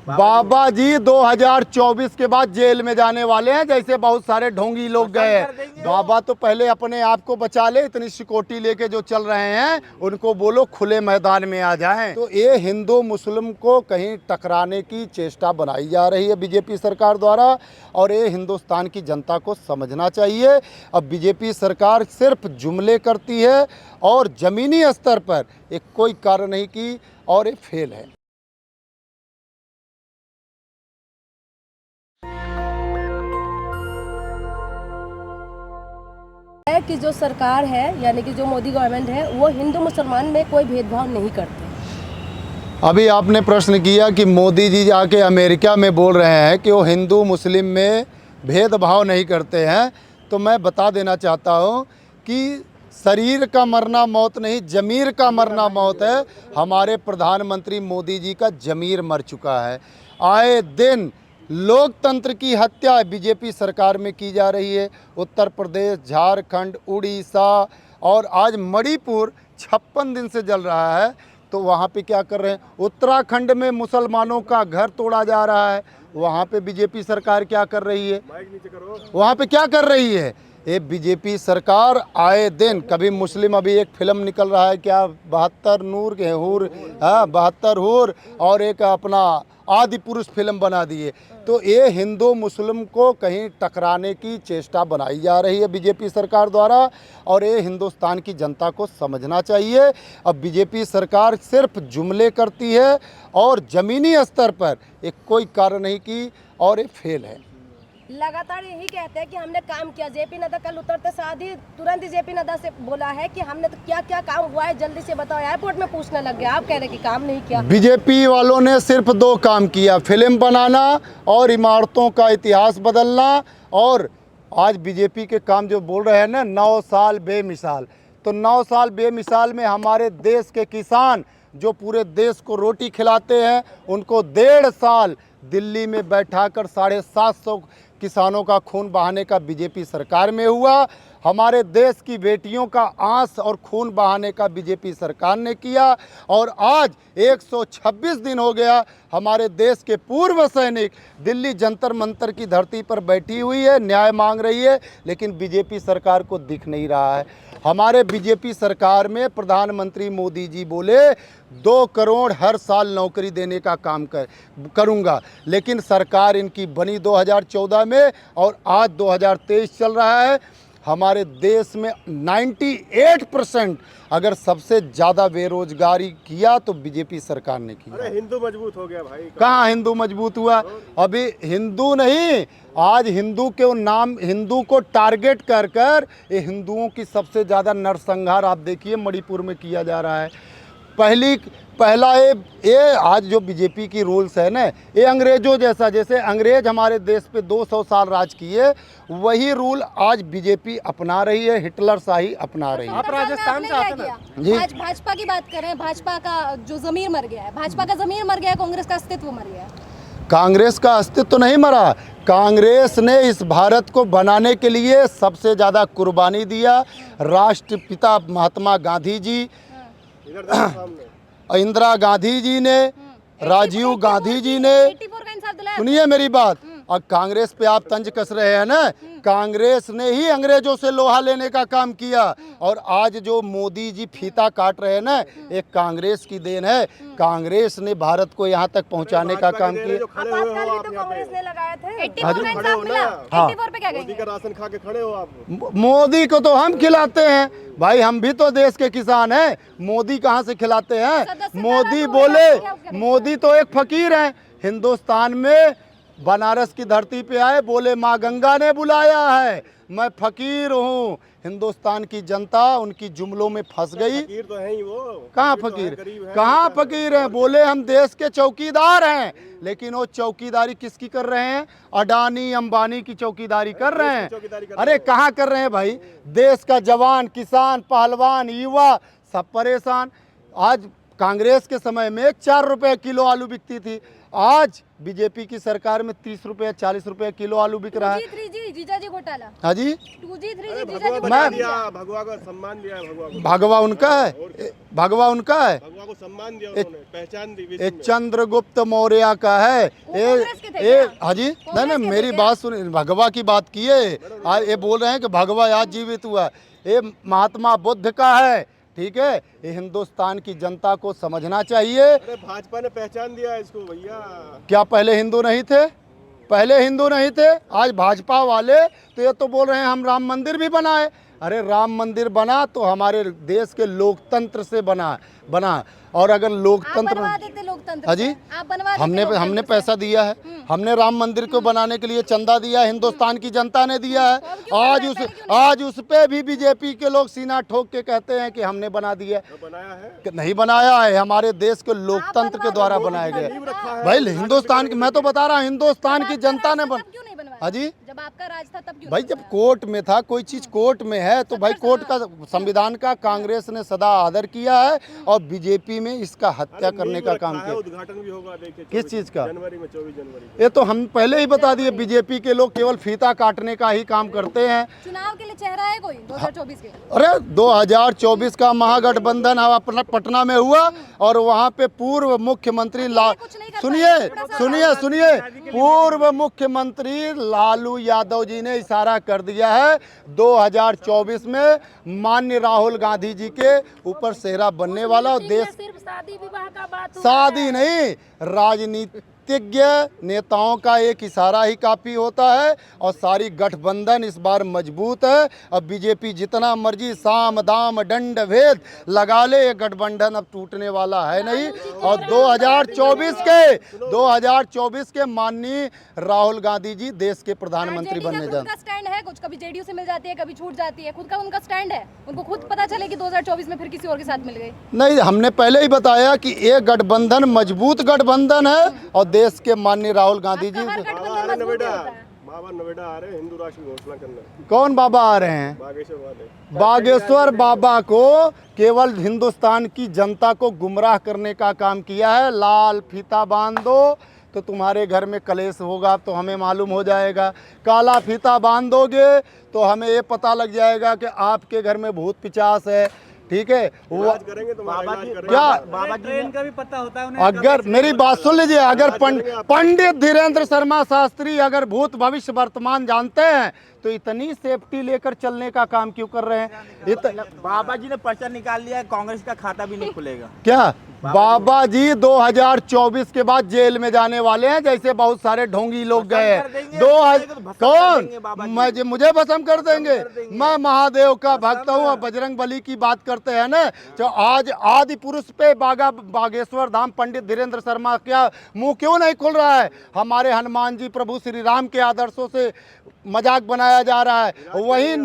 बाबा जी 2024 के बाद जेल में जाने वाले हैं, जैसे बहुत सारे ढोंगी लोग गए हैं। बाबा तो पहले अपने आप को बचा ले, इतनी सिक्योरिटी लेके जो चल रहे हैं उनको बोलो खुले मैदान में आ जाएं। तो ये हिंदू मुस्लिम को कहीं टकराने की चेष्टा बनाई जा रही है बीजेपी सरकार द्वारा, और ये हिंदुस्तान की जनता को समझना चाहिए। अब बीजेपी सरकार सिर्फ जुमले करती है और ज़मीनी स्तर पर एक कोई कार्य नहीं की, और ये फेल है। है कि जो सरकार है यानी कि जो मोदी गवर्नमेंट है वो हिंदू मुसलमान में कोई भेदभाव नहीं करते। अभी आपने प्रश्न किया कि मोदी जी जाके अमेरिका में बोल रहे हैं कि वो हिंदू मुस्लिम में भेदभाव नहीं करते हैं, तो मैं बता देना चाहता हूँ कि शरीर का मरना मौत नहीं, ज़मीर का मरना मौत है। हमारे प्रधानमंत्री मोदी जी का ज़मीर मर चुका है। आए दिन लोकतंत्र की हत्या बीजेपी सरकार में की जा रही है। उत्तर प्रदेश, झारखंड, उड़ीसा और आज मणिपुर 56 दिन से जल रहा है। तो वहाँ पे क्या कर रहे हैं? उत्तराखंड में मुसलमानों का घर तोड़ा जा रहा है, वहाँ पे बीजेपी सरकार क्या कर रही है? वहाँ पे क्या कर रही है? ये बीजेपी सरकार आए दिन कभी मुस्लिम, अभी एक फिल्म निकल रहा है क्या, 72 नूर के हूर, हाँ 72 हूर, और एक अपना आदि पुरुष फिल्म बना दिए। तो ये हिंदू मुस्लिम को कहीं टकराने की चेष्टा बनाई जा रही है बीजेपी सरकार द्वारा, और ये हिंदुस्तान की जनता को समझना चाहिए। अब बीजेपी सरकार सिर्फ जुमले करती है और ज़मीनी स्तर पर एक कोई कार्य नहीं की, और ये फेल है। लगातार यही कहते हैं कि हमने काम किया। जेपी नड्डा कल उतरते साथ ही तुरंत ही जेपी नड्डा से बोला है कि हमने तो क्या क्या काम हुआ है जल्दी से बताओ। एयरपोर्ट में पूछने लग गया, आप कह रहे हैं कि काम नहीं किया। बीजेपी वालों ने सिर्फ 2 काम किया, फिल्म बनाना और इमारतों का इतिहास बदलना। और आज बीजेपी के काम जो बोल रहे हैं ना, 9 साल बेमिसाल, तो 9 साल बेमिसाल में हमारे देश के किसान जो पूरे देश को रोटी खिलाते हैं, उनको 1.5 साल दिल्ली में बैठाकर 750 किसानों का खून बहाने का बीजेपी सरकार में हुआ। हमारे देश की बेटियों का आंस और खून बहाने का बीजेपी सरकार ने किया। और आज 126 दिन हो गया हमारे देश के पूर्व सैनिक दिल्ली जंतर मंतर की धरती पर बैठी हुई है, न्याय मांग रही है, लेकिन बीजेपी सरकार को दिख नहीं रहा है। हमारे बीजेपी सरकार में प्रधानमंत्री मोदी जी बोले 2 करोड़ हर साल नौकरी देने का काम करूँगा, लेकिन सरकार इनकी बनी 2014 में और आज 2023 चल रहा है। हमारे देश में 98% अगर सबसे ज़्यादा बेरोजगारी किया तो बीजेपी सरकार ने किया। अरे हिंदू मजबूत हो गया भाई। कहाँ हिंदू मजबूत हुआ? अभी हिंदू नहीं, आज हिंदू के नाम, हिंदू को टारगेट कर कर ये हिंदुओं की सबसे ज़्यादा नरसंहार आप देखिए मणिपुर में किया जा रहा है। पहला ये आज जो बीजेपी की रूल्स है ना, ये अंग्रेज़ों जैसा, जैसे अंग्रेज हमारे देश पे 200 साल राज किए, वही रूल आज बीजेपी अपना रही है, हिटलर शाही अपना रही है। आप राजस्थान से आते ना जी, भाजपा की बात कर रहे हैं। भाजपा का जो जमीर मर गया है, भाजपा का जमीर मर गया है, कांग्रेस का अस्तित्व मर गया है। कांग्रेस का अस्तित्व नहीं मरा। कांग्रेस ने इस भारत को बनाने के लिए सबसे ज़्यादा कुर्बानी दिया। राष्ट्रपिता महात्मा गांधी जी, इंदिरा गांधी जी ने, राजीव गांधी जी ने, 84 का इंसाफ दिलाया। सुनिए मेरी बात। और कांग्रेस पे आप तंज कस रहे हैं ना, कांग्रेस ने ही अंग्रेजों से लोहा लेने का काम किया। और आज जो मोदी जी फीता काट रहे हैं ना, एक कांग्रेस की देन है। कांग्रेस ने भारत को यहाँ तक पहुँचाने का काम किया। आपातकाल भी तो कांग्रेस ने लगाए थे। 84 का खड़े हो इंसाफ ना। मिला। हाँ। 84 पे क्या मोदी कहेंगे? का राशन खा के खड़े हो आप। मोदी को तो हम खिलाते हैं भाई, हम भी तो देश के किसान हैं। मोदी कहाँ से खिलाते हैं? सदस्यता मोदी तो बोले, क्या करें? मोदी तो एक फकीर हैं। हिंदुस्तान में बनारस की धरती पे आए, बोले माँ गंगा ने बुलाया है, मैं फकीर हूँ। हिंदुस्तान की जनता उनकी जुमलों में फंस गई। फकीर तो है ही वो। कहाँ तो है, फकीर? गरीब है, कहाँ बेचारा। फकीर हैं? बोले हम देश के चौकीदार हैं, लेकिन वो चौकीदारी किसकी कर रहे हैं? अडानी अंबानी की चौकीदारी कर रहे हैं। चौकीदारी कर अरे कहाँ कर रहे हैं भाई? देश का जवान, किसान, पहलवान, युवा सब परेशान। आज कांग्रेस के समय में 4 रुपए किलो आलू बिकती थी, आज बीजेपी की सरकार में 30 रुपये 40 रुपये किलो आलू बिक रहा है। 2G 3G जीजाजी घोटाला, हाँ जी, 2G 3G अरे जीजाजी भगवा घोटाला बना दिया, भगवा को सम्मान दिया है, भगवा को भगवा उनका है, भगवा उनका है, भगवा को सम्मान दिया उन्होंने, पहचान दी विश्व ये में। चंद्रगुप्त मौर्य का है। कांग्रेस के थे ये क्या? हाँ जी, नहीं नहीं, के थे मेरी क्या? बात सुनिए, भगवा की बात की है। आज ये बोल रहे हैं कि भगवा आज जीवित हुआ है। ये महात्मा बुद्ध का है, ठीक है। ये हिंदुस्तान की जनता को समझना चाहिए। अरे भाजपा ने पहचान दिया है इसको भैया। क्या पहले हिंदू नहीं थे? पहले हिंदू नहीं थे, आज भाजपा वाले तो ये तो बोल रहे हैं हम राम मंदिर भी बनाए। अरे राम मंदिर बना तो हमारे देश के लोकतंत्र से बना और अगर आप लोकतंत्र बनवा देते लोकतंत्र हाँ जी, से। आप बनवा देते हमने लोकतंत्र से। पैसा दिया है, हमने राम मंदिर को बनाने के लिए चंदा दिया है, हिंदुस्तान की जनता ने दिया है। आज उस पे भी बीजेपी के लोग सीना ठोक के कहते हैं कि हमने बना दिया है। तो बनाया है, कि नहीं बनाया है, हमारे देश के लोकतंत्र के द्वारा बनाया गया नींव रखा है। भाई हिंदुस्तान की, मैं तो बता रहा हूँ हिंदुस्तान की जनता ने तब क्यों नहीं बनवाया? हाँ जी, जब आपका राज था तब क्यों भाई नहीं जब बनवाया? कोर्ट में था, कोई चीज कोर्ट में है तो भाई कोर्ट का, संविधान का कांग्रेस ने सदा आदर किया है और बीजेपी में इसका हत्या करने का काम किया। उद्घाटन भी होगा, देखिए किस चीज का? जनवरी में, 24 जनवरी को। ये तो हम पहले ही बता दिए, बीजेपी के लोग केवल फीता काटने का ही काम करते हैं। चुनाव के लिए चेहरा है कोई 2024 के? अरे 2024 का महागठबंधन अपना पटना में हुआ और वहाँ पे पूर्व मुख्यमंत्री कुछ नहीं कर सुनिए पाए, थोड़ा सा सुनिए सुनिए, पूर्व मुख्यमंत्री लालू यादव जी ने इशारा कर दिया है 2024 में माननीय राहुल गांधी जी के ऊपर सेहरा बनने वाला। और देश सिर्फ शादी विवाह का बात हुआ शादी है। नहीं, राजनीतिज्ञ नेताओं का एक इशारा ही काफ़ी होता है और सारी गठबंधन इस बार मजबूत है। अब बीजेपी जितना मर्जी साम दाम दंड भेद लगा ले, ये गठबंधन अब टूटने वाला है नहीं। और 2024 के माननीय राहुल गांधी जी देश के प्रधानमंत्री RJD का बनने खुद जा का स्टैंड है कुछ, कभी जेडीयू से मिल जाती है, कभी छूट जाती है, खुद का उनका स्टैंड है। उनको खुद पता चले कि 2024 में फिर किसी और के साथ मिल गए। नहीं, हमने पहले ही बताया कि ये गठबंधन मजबूत गठबंधन है और देश के माननीय राहुल गांधी जी। हर बाबा आ गठबंधन रहे मजबूत नोएडा, होता है। बाबा नोएडा आ रहे हैं हिंदू राष्ट्र की घोषणा करने। कौन बाबा आ रहे हैं? बागेश्वर वाले। बागेश्वर बाबा को केवल हिंदुस्तान की जनता को गुमराह करने का काम किया है। लाल फीता बांध दो तो तुम्हारे घर में कलेश होगा तो हमें मालूम हो जाएगा, काला फीता बांध दोगे तो हमें ये पता लग जाएगा कि आपके घर में भूत पिचास है, ठीक है। वो इलाज करेंगे तुम्हारा, इलाज करेंगे। क्या बाबा ट्रेन का भी पता होता है उन्हें। अगर मेरी बात सुन लीजिए, अगर पंडित धीरेन्द्र शर्मा शास्त्री अगर भूत भविष्य वर्तमान जानते हैं तो इतनी सेफ्टी लेकर चलने का काम क्यों कर रहे हैं? बाबा जी ने पर्चा निकाल लिया है, कांग्रेस का खाता भी नहीं खुलेगा। क्या बाबा जी 2024 के बाद जेल में जाने वाले हैं, जैसे बहुत सारे ढोंगी लोग गए हैं। कौन? मुझे भस्म कर देंगे? मैं महादेव का भक्त हूँ और बजरंग बली की बात करते हैं ना, तो आज आदि पुरुष पे बागेश्वर धाम पंडित धीरेन्द्र शर्मा क्या मुंह क्यों नहीं खुल रहा है? हमारे हनुमान जी प्रभु श्री राम के आदर्शों से मजाक बनाया जा रहा है। वहीं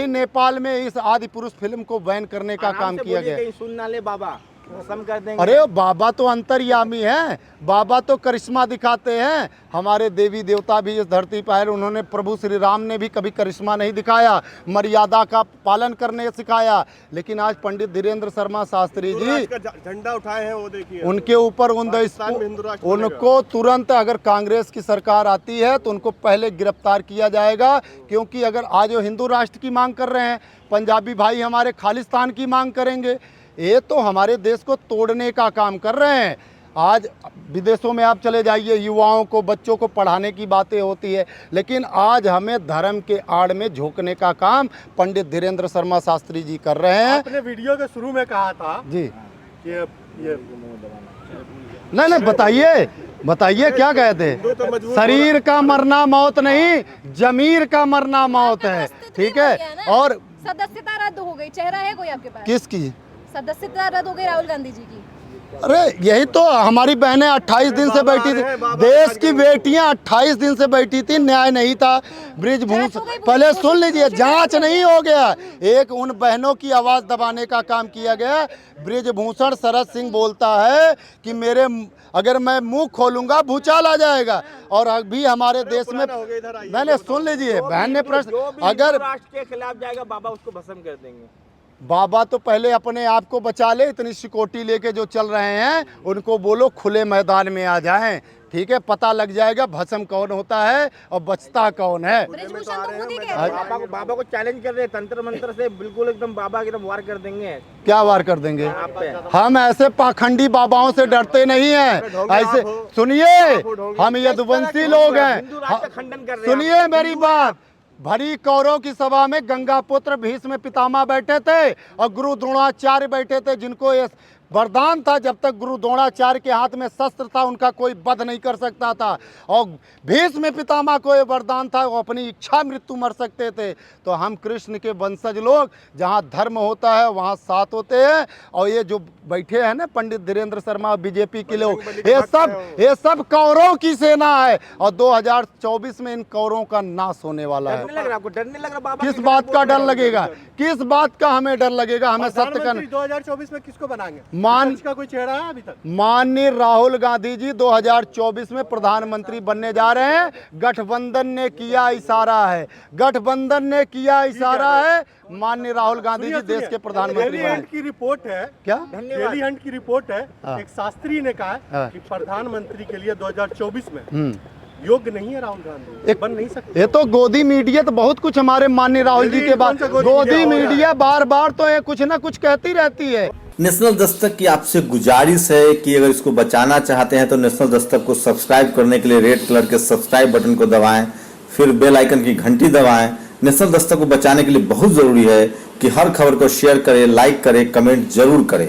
नेपाल में इस आदि पुरुष फिल्म को बैन करने का काम किया गया। सुन ना ले बाबा, कसम कर देंगे। अरे बाबा तो अंतर्यामी हैं, बाबा तो करिश्मा दिखाते हैं। हमारे देवी देवता भी इस धरती पर, उन्होंने प्रभु श्री राम ने भी कभी करिश्मा नहीं दिखाया, मर्यादा का पालन करने सिखाया। लेकिन आज पंडित धीरेन्द्र शर्मा शास्त्री जी झंडा उठाए हैं, वो देखिए उनके ऊपर उनको तुरंत, अगर कांग्रेस की सरकार आती है तो उनको पहले गिरफ्तार किया जाएगा। क्योंकि अगर आज वो हिंदू राष्ट्र की मांग कर रहे हैं, पंजाबी भाई हमारे खालिस्तान की मांग करेंगे, ये तो हमारे देश को तोड़ने का काम कर रहे हैं। आज विदेशों में आप चले जाइए, युवाओं को, बच्चों को पढ़ाने की बातें होती है, लेकिन आज हमें धर्म के आड़ में झोंकने का काम पंडित धीरेन्द्र शर्मा शास्त्री जी कर रहे हैं। आपने वीडियो के शुरू में कहा था जी, ये नहीं बताइए क्या कहते? शरीर का मरना मौत नहीं, जमीर का मरना मौत है, ठीक है। और सदस्यता रद्द हो गई, चेहरा है कोई आपके पास? किसकी सदस्यता रद्द हो गई? राहुल गांधी जी की। अरे यही तो हमारी बहनें 28 दिन से बैठी थी, देश की बेटियां 28 दिन से बैठी थी, न्याय नहीं था। ब्रिजभूषण, पहले सुन लीजिए, जांच नहीं हो गया, एक उन बहनों की आवाज दबाने का काम किया गया। ब्रिजभूषण शरद सिंह बोलता है कि अगर मैं मुंह खोलूंगा भूचाल आ जाएगा। और अभी हमारे देश में, मैंने सुन लीजिए, बहन ने प्रश्न, अगर राष्ट्र के खिलाफ जाएगा बाबा उसको भस्म कर देंगे। बाबा तो पहले अपने आप को बचा ले, इतनी सिक्योरिटी लेके जो चल रहे हैं उनको बोलो खुले मैदान में आ जाएं, ठीक है, पता लग जाएगा भस्म कौन होता है और बचता कौन है। ब्रिजभूषण तो खुद ही कह रहे हैं। बाबा को चैलेंज कर रहे हैं, तंत्र मंत्र से बिल्कुल एकदम बाबा की एकदम वार कर देंगे। क्या वार कर देंगे? आप पे हम ऐसे पाखंडी बाबाओं से डरते नहीं हैं। ऐसे सुनिए, हम यदुवंशी लोग हैं। हिंदू राष्ट्र का खंडन कर रहे हैं। सुनिए मेरी बात, भरी कौरव की सभा में गंगा पुत्र भीष्म पितामह बैठे थे और गुरु द्रोणाचार्य बैठे थे, जिनको ये वरदान था जब तक गुरु द्रोणाचार्य के हाथ में शस्त्र था उनका कोई वध नहीं कर सकता था, और भीष्म पितामह को ये वरदान था वो अपनी इच्छा मृत्यु मर सकते थे। तो हम कृष्ण के वंशज लोग, जहाँ धर्म होता है वहाँ साथ होते हैं। और ये जो बैठे हैं ना पंडित धीरेन्द्र शर्मा बीजेपी के लोग, ये सब कौरवों की सेना है और 2024 में इन कौरवों का नाश होने वाला है। डर नहीं लग रहा आपको? डर नहीं लग रहा बाबा? किस बात का डर लगेगा? किस बात का हमें डर लगेगा? हमें सत्य का 2024 में किसको बनाएंगे? मान का कोई चेहरा है अभी तक? माननीय राहुल गांधी जी 2024 में प्रधानमंत्री बनने जा रहे हैं। गठबंधन ने किया इशारा है, गठबंधन ने किया इशारा है, माननीय राहुल गांधी जी देश के प्रधानमंत्री डेली बने। हंट की रिपोर्ट है, क्या? डेली हंट की रिपोर्ट है, हाँ। एक शास्त्री ने कहा हाँ। कि प्रधानमंत्री के लिए 2024 में योग्य नहीं है राहुल गांधी, एक- बन नहीं सकते। ये तो गोदी मीडिया तो बहुत कुछ हमारे माननीय राहुल जी के बाद, कौन सा गोदी गोदी मीडिया मीडिया बार बार तो ये कुछ ना कुछ कहती रहती है। नेशनल दस्तक की आपसे गुजारिश है कि अगर इसको बचाना चाहते हैं तो नेशनल दस्तक को सब्सक्राइब करने के लिए रेड कलर के सब्सक्राइब बटन को दबाएं, फिर बेल आइकन की घंटी दबाएं। नेशनल दस्तक को बचाने के लिए बहुत जरूरी है कि हर खबर को शेयर करें, लाइक करें, कमेंट जरूर करें।